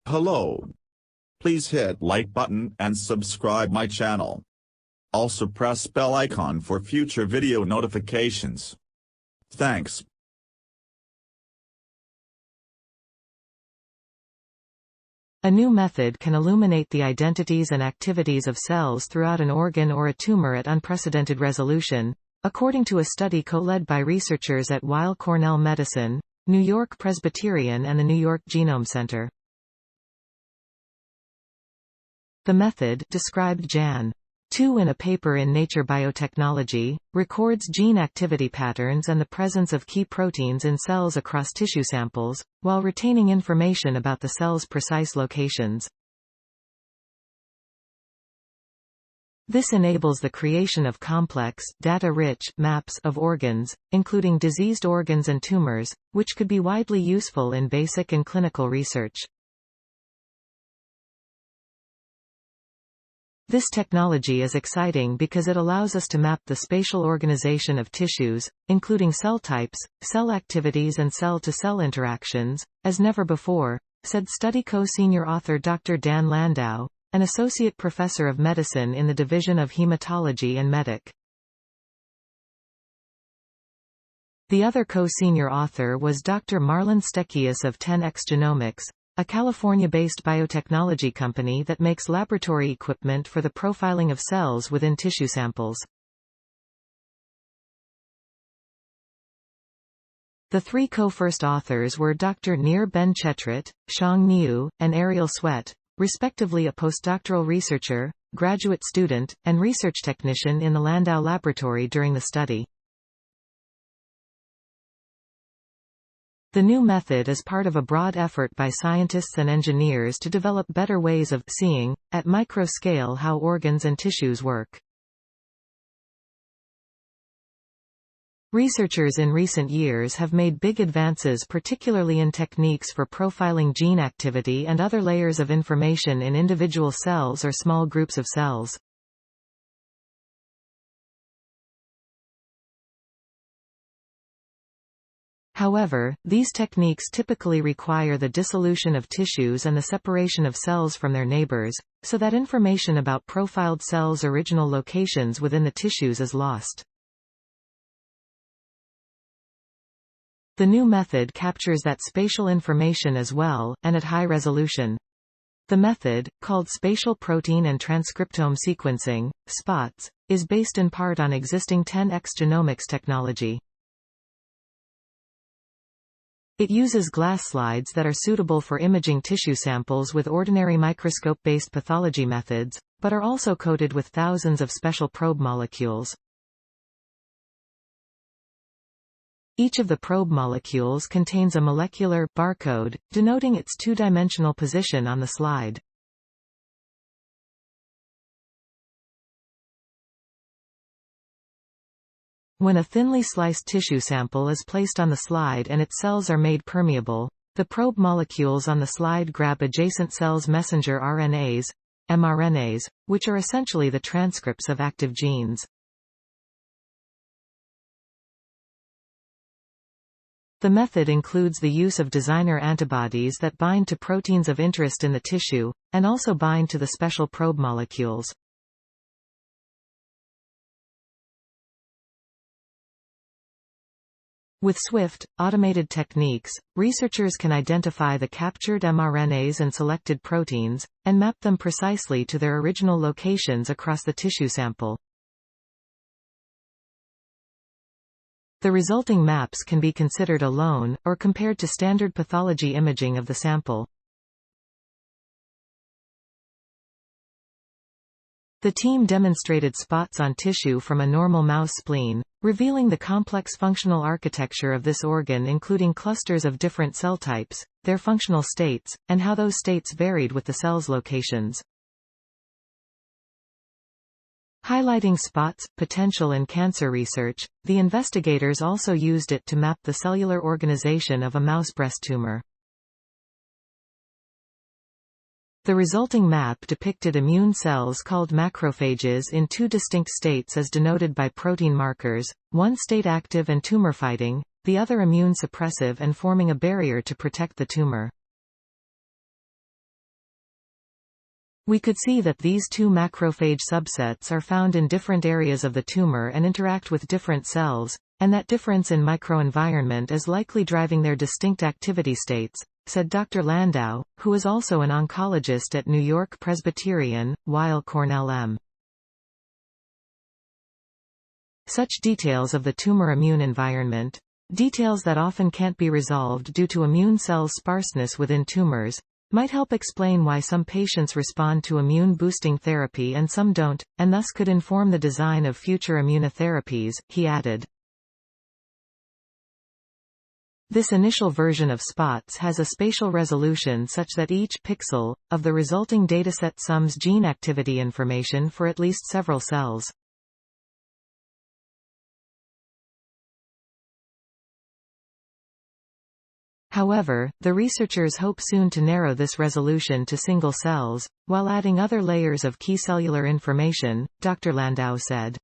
Hello. Please hit like button and subscribe my channel. Also press bell icon for future video notifications. Thanks. A new method can illuminate the identities and activities of cells throughout an organ or a tumor at unprecedented resolution, according to a study co-led by researchers at Weill Cornell Medicine, NewYork-Presbyterian and the New York Genome Center. The method, described Jan. 2 in a paper in Nature Biotechnology, records gene activity patterns and the presence of key proteins in cells across tissue samples, while retaining information about the cell's precise locations. This enables the creation of complex, data-rich maps of organs, including diseased organs and tumors, which could be widely useful in basic and clinical research. This technology is exciting because it allows us to map the spatial organization of tissues, including cell types, cell activities and cell-to-cell interactions, as never before, said study co-senior author Dr. Dan Landau, an associate professor of medicine in the Division of Hematology and Medic. The other co-senior author was Dr. Marlon Stekius of 10x Genomics, a California-based biotechnology company that makes laboratory equipment for the profiling of cells within tissue samples. The three co-first authors were Dr. Nir Ben-Chetrit, Shang Niu, and Ariel Sweat, respectively a postdoctoral researcher, graduate student, and research technician in the Landau laboratory during the study. The new method is part of a broad effort by scientists and engineers to develop better ways of seeing, at micro scale, how organs and tissues work. Researchers in recent years have made big advances, particularly in techniques for profiling gene activity and other layers of information in individual cells or small groups of cells. However, these techniques typically require the dissolution of tissues and the separation of cells from their neighbors, so that information about profiled cells' original locations within the tissues is lost. The new method captures that spatial information as well, and at high resolution. The method, called spatial protein and transcriptome sequencing, SPOTS, is based in part on existing 10x genomics technology. It uses glass slides that are suitable for imaging tissue samples with ordinary microscope-based pathology methods, but are also coated with thousands of special probe molecules. Each of the probe molecules contains a molecular barcode, denoting its two-dimensional position on the slide. When a thinly sliced tissue sample is placed on the slide and its cells are made permeable, the probe molecules on the slide grab adjacent cells' messenger RNAs, mRNAs, which are essentially the transcripts of active genes. The method includes the use of designer antibodies that bind to proteins of interest in the tissue, and also bind to the special probe molecules. With swift, automated techniques, researchers can identify the captured mRNAs and selected proteins, and map them precisely to their original locations across the tissue sample. The resulting maps can be considered alone, or compared to standard pathology imaging of the sample. The team demonstrated spots on tissue from a normal mouse spleen, revealing the complex functional architecture of this organ, including clusters of different cell types, their functional states, and how those states varied with the cell's locations. Highlighting spots, potential in cancer research, the investigators also used it to map the cellular organization of a mouse breast tumor. The resulting map depicted immune cells called macrophages in two distinct states as denoted by protein markers, one state active and tumor-fighting, the other immune suppressive and forming a barrier to protect the tumor. We could see that these two macrophage subsets are found in different areas of the tumor and interact with different cells, and that difference in microenvironment is likely driving their distinct activity states, said Dr. Landau, who is also an oncologist at NewYork-Presbyterian, Weill Cornell M. Such details of the tumor immune environment, details that often can't be resolved due to immune cells' sparseness within tumors, might help explain why some patients respond to immune-boosting therapy and some don't, and thus could inform the design of future immunotherapies, he added. This initial version of SPOTS has a spatial resolution such that each pixel of the resulting dataset sums gene activity information for at least several cells. However, the researchers hope soon to narrow this resolution to single cells, while adding other layers of key cellular information, Dr. Landau said.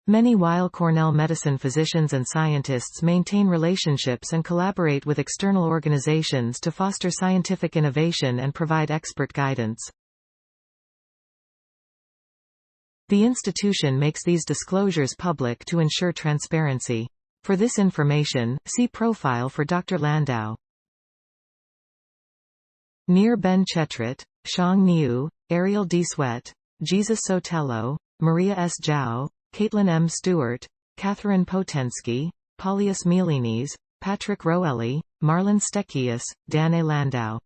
Many Weill Cornell Medicine physicians and scientists maintain relationships and collaborate with external organizations to foster scientific innovation and provide expert guidance. The institution makes these disclosures public to ensure transparency. For this information, see profile for Dr. Landau. Nir Ben Chetrit, Shang Niu, Ariel D. Sweat, Jesus Sotelo, Maria S. Zhao, Caitlin M. Stewart, Catherine Potensky, Paulius Mielinis, Patrick Roelli, Marlon Stekius, Dan A. Landau.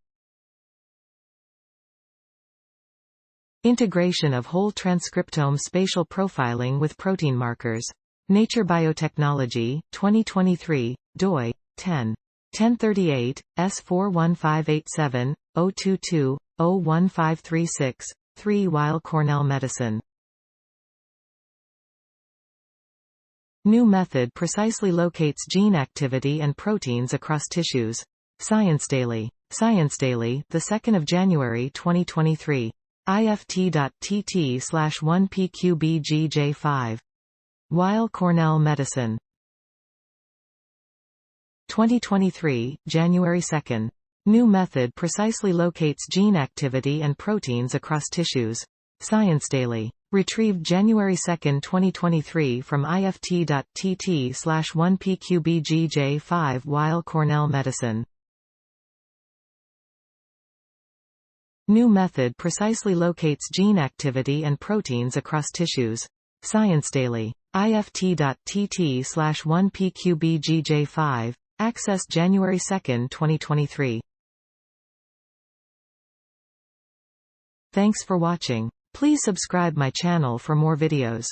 Integration of whole transcriptome spatial profiling with protein markers. Nature Biotechnology, 2023, doi, 10.1038, S41587, 022, 01536, 3 Weill Cornell Medicine. New method precisely locates gene activity and proteins across tissues. Science Daily, the 2nd of January 2023. ift.tt/1pqbgj5. Weill Cornell Medicine. 2023, January 2. New method precisely locates gene activity and proteins across tissues. Science Daily. Retrieved January 2, 2023 from ift.tt/1pqbgj5 Weill Cornell Medicine. New method precisely locates gene activity and proteins across tissues. Science Daily. ift.tt/1pqbgj5. Accessed January 2, 2023. Thanks for watching. Please subscribe my channel for more videos.